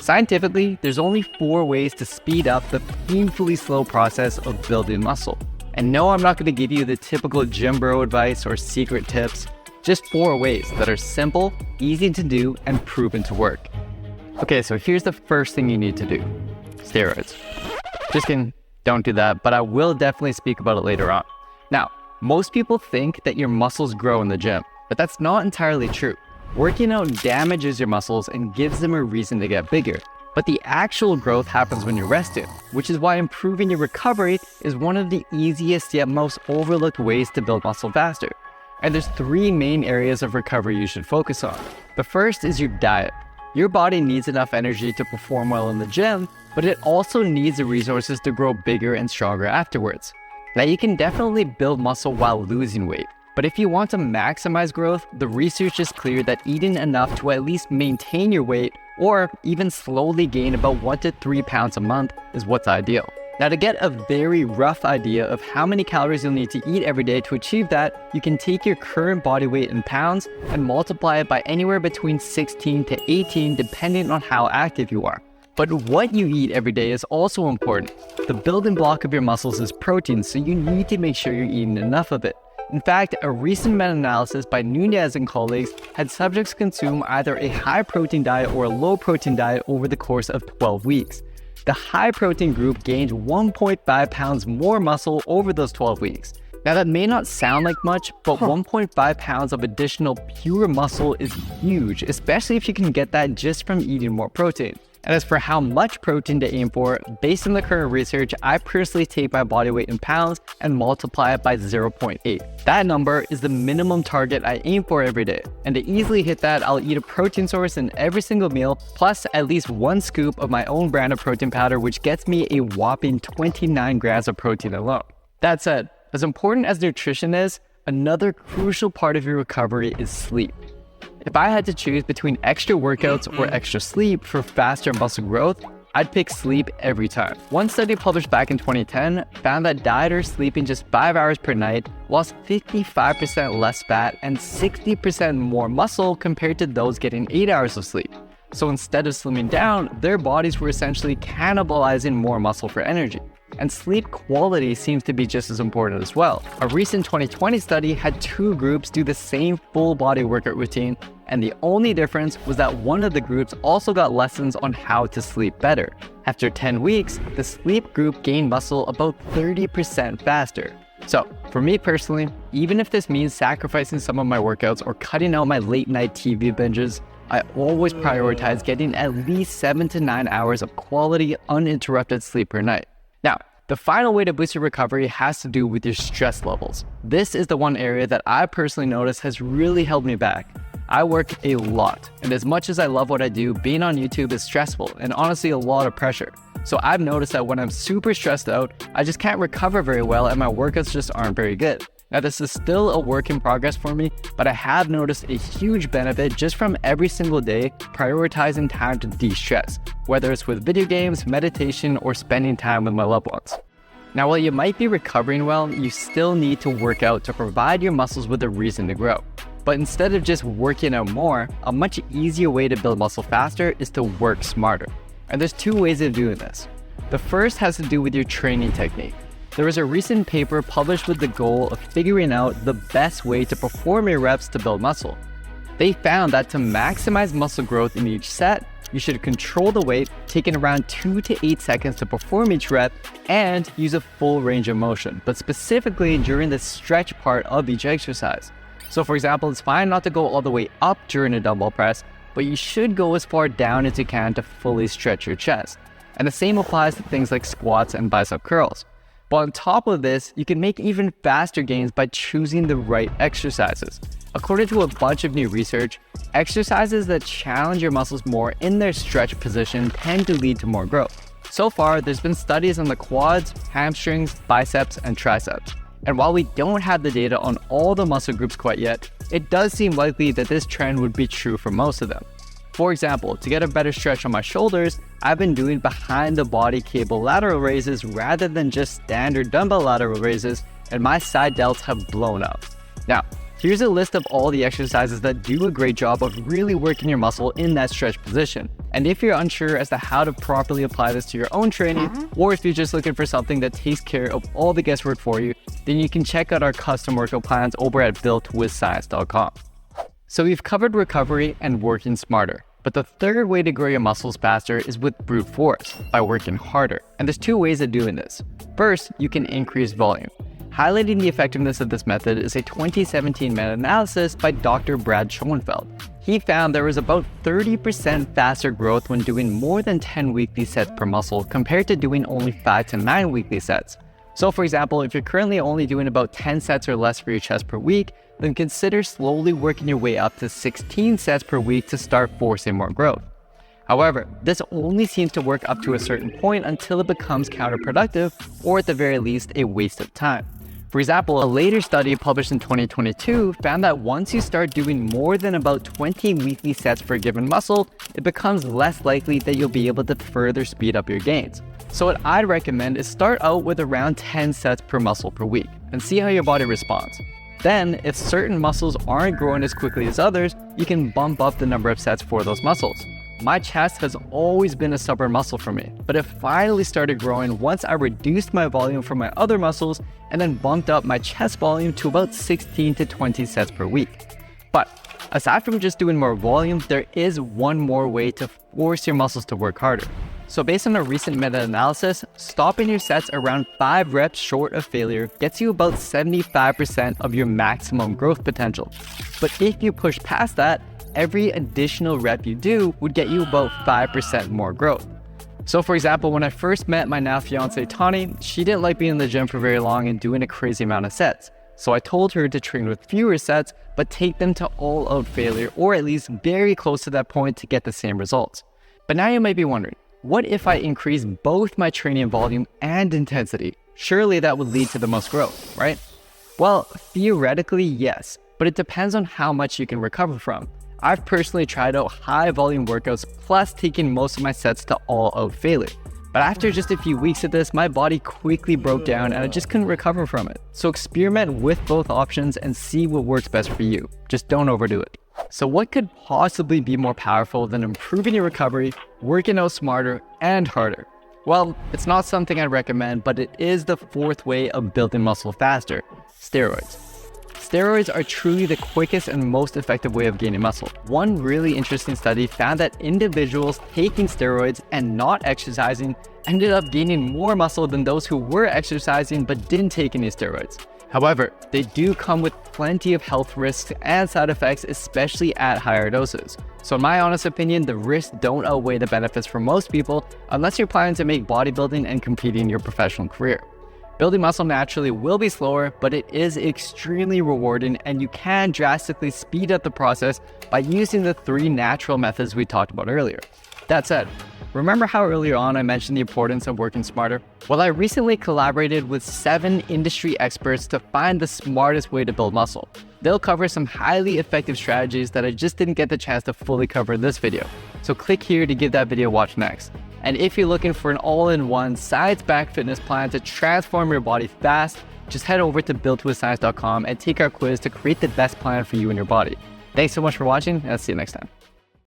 Scientifically, there's only 4 ways to speed up the painfully slow process of building muscle. And no, I'm not going to give you the typical gym bro advice or secret tips, just 4 ways that are simple, easy to do, and proven to work. Okay, so here's the first thing you need to do. Steroids. Just kidding, don't do that, but I will definitely speak about it later on. Now, most people think that your muscles grow in the gym, but that's not entirely true. Working out damages your muscles and gives them a reason to get bigger. But the actual growth happens when you're rested, which is why improving your recovery is one of the easiest yet most overlooked ways to build muscle faster. And there's 3 main areas of recovery you should focus on. The first is your diet. Your body needs enough energy to perform well in the gym, but it also needs the resources to grow bigger and stronger afterwards. Now, you can definitely build muscle while losing weight. But if you want to maximize growth, the research is clear that eating enough to at least maintain your weight or even slowly gain about 1 to 3 pounds a month is what's ideal. Now, to get a very rough idea of how many calories you'll need to eat every day to achieve that, you can take your current body weight in pounds and multiply it by anywhere between 16 to 18 depending on how active you are. But what you eat every day is also important. The building block of your muscles is protein, so you need to make sure you're eating enough of it. In fact, a recent meta-analysis by Nunez and colleagues had subjects consume either a high-protein diet or a low-protein diet over the course of 12 weeks. The high-protein group gained 1.5 pounds more muscle over those 12 weeks. Now, that may not sound like much, but 1.5 pounds of additional pure muscle is huge, especially if you can get that just from eating more protein. And as for how much protein to aim for, based on the current research, I personally take my body weight in pounds and multiply it by 0.8. That number is the minimum target I aim for every day. And to easily hit that, I'll eat a protein source in every single meal, plus at least 1 scoop of my own brand of protein powder, which gets me a whopping 29 grams of protein alone. That said, as important as nutrition is, another crucial part of your recovery is sleep. If I had to choose between extra workouts or extra sleep for faster muscle growth, I'd pick sleep every time. One study published back in 2010 found that dieters sleeping just 5 hours per night lost 55% less fat and 60% more muscle compared to those getting 8 hours of sleep. So instead of slimming down, their bodies were essentially cannibalizing more muscle for energy. And sleep quality seems to be just as important as well. A recent 2020 study had 2 groups do the same full body workout routine, and the only difference was that one of the groups also got lessons on how to sleep better. After 10 weeks, the sleep group gained muscle about 30% faster. So, for me personally, even if this means sacrificing some of my workouts or cutting out my late night TV binges, I always prioritize getting at least 7 to 9 hours of quality, uninterrupted sleep per night. Now, the final way to boost your recovery has to do with your stress levels. This is the one area that I personally notice has really held me back. I work a lot, and as much as I love what I do, being on YouTube is stressful and honestly a lot of pressure. So I've noticed that when I'm super stressed out, I just can't recover very well and my workouts just aren't very good. Now, this is still a work in progress for me, but I have noticed a huge benefit just from every single day prioritizing time to de-stress, whether it's with video games, meditation, or spending time with my loved ones. Now, while you might be recovering well, you still need to work out to provide your muscles with a reason to grow. But instead of just working out more, a much easier way to build muscle faster is to work smarter. And there's 2 ways of doing this. The first has to do with your training technique. There was a recent paper published with the goal of figuring out the best way to perform your reps to build muscle. They found that to maximize muscle growth in each set, you should control the weight, taking around 2 to 8 seconds to perform each rep, and use a full range of motion, but specifically during the stretch part of each exercise. So for example, it's fine not to go all the way up during a dumbbell press, but you should go as far down as you can to fully stretch your chest. And the same applies to things like squats and bicep curls. But on top of this, you can make even faster gains by choosing the right exercises. According to a bunch of new research, exercises that challenge your muscles more in their stretch position tend to lead to more growth. So far, there's been studies on the quads, hamstrings, biceps, and triceps. And while we don't have the data on all the muscle groups quite yet, it does seem likely that this trend would be true for most of them. For example, to get a better stretch on my shoulders, I've been doing behind the body cable lateral raises rather than just standard dumbbell lateral raises, and my side delts have blown up. Now, Here's a list of all the exercises that do a great job of really working your muscle in that stretch position. And if you're unsure as to how to properly apply this to your own training, or if you're just looking for something that takes care of all the guesswork for you, then you can check out our custom workout plans over at builtwithscience.com. So we've covered recovery and working smarter. But the third way to grow your muscles faster is with brute force, by working harder. And there's two ways of doing this. First, you can increase volume. Highlighting the effectiveness of this method is a 2017 meta-analysis by Dr. Brad Schoenfeld. He found there was about 30% faster growth when doing more than 10 weekly sets per muscle compared to doing only 5 to 9 weekly sets. So for example, if you're currently only doing about 10 sets or less for your chest per week, then consider slowly working your way up to 16 sets per week to start forcing more growth. However, this only seems to work up to a certain point until it becomes counterproductive, or at the very least, a waste of time. For example, a later study published in 2022 found that once you start doing more than about 20 weekly sets for a given muscle, it becomes less likely that you'll be able to further speed up your gains. So what I'd recommend is start out with around 10 sets per muscle per week and see how your body responds. Then, if certain muscles aren't growing as quickly as others, you can bump up the number of sets for those muscles. My chest has always been a stubborn muscle for me, but it finally started growing once I reduced my volume from my other muscles and then bumped up my chest volume to about 16 to 20 sets per week. But aside from just doing more volume, there is one more way to force your muscles to work harder. So based on a recent meta-analysis, stopping your sets around 5 reps short of failure gets you about 75% of your maximum growth potential. But if you push past that, every additional rep you do would get you about 5% more growth. So for example, when I first met my now fiance Tani, she didn't like being in the gym for very long and doing a crazy amount of sets. So I told her to train with fewer sets, but take them to all out failure, or at least very close to that point to get the same results. But now you might be wondering, what if I increase both my training volume and intensity? Surely that would lead to the most growth, right? Well, theoretically, yes, but it depends on how much you can recover from. I've personally tried out high volume workouts plus taking most of my sets to all out failure. But after just a few weeks of this, my body quickly broke down and I just couldn't recover from it. So experiment with both options and see what works best for you. Just don't overdo it. So what could possibly be more powerful than improving your recovery, working out smarter and harder? Well, it's not something I recommend, but it is the fourth way of building muscle faster: steroids. Steroids are truly the quickest and most effective way of gaining muscle. One really interesting study found that individuals taking steroids and not exercising ended up gaining more muscle than those who were exercising but didn't take any steroids. However, they do come with plenty of health risks and side effects, especially at higher doses. So in my honest opinion, the risks don't outweigh the benefits for most people unless you're planning to make bodybuilding and competing in your professional career. Building muscle naturally will be slower, but it is extremely rewarding, and you can drastically speed up the process by using the 3 natural methods we talked about earlier. That said, remember how earlier on I mentioned the importance of working smarter? Well, I recently collaborated with 7 industry experts to find the smartest way to build muscle. They'll cover some highly effective strategies that I just didn't get the chance to fully cover in this video. So click here to give that video a watch next. And if you're looking for an all-in-one science-backed fitness plan to transform your body fast, just head over to builtwithscience.com and take our quiz to create the best plan for you and your body. Thanks so much for watching, and I'll see you next time.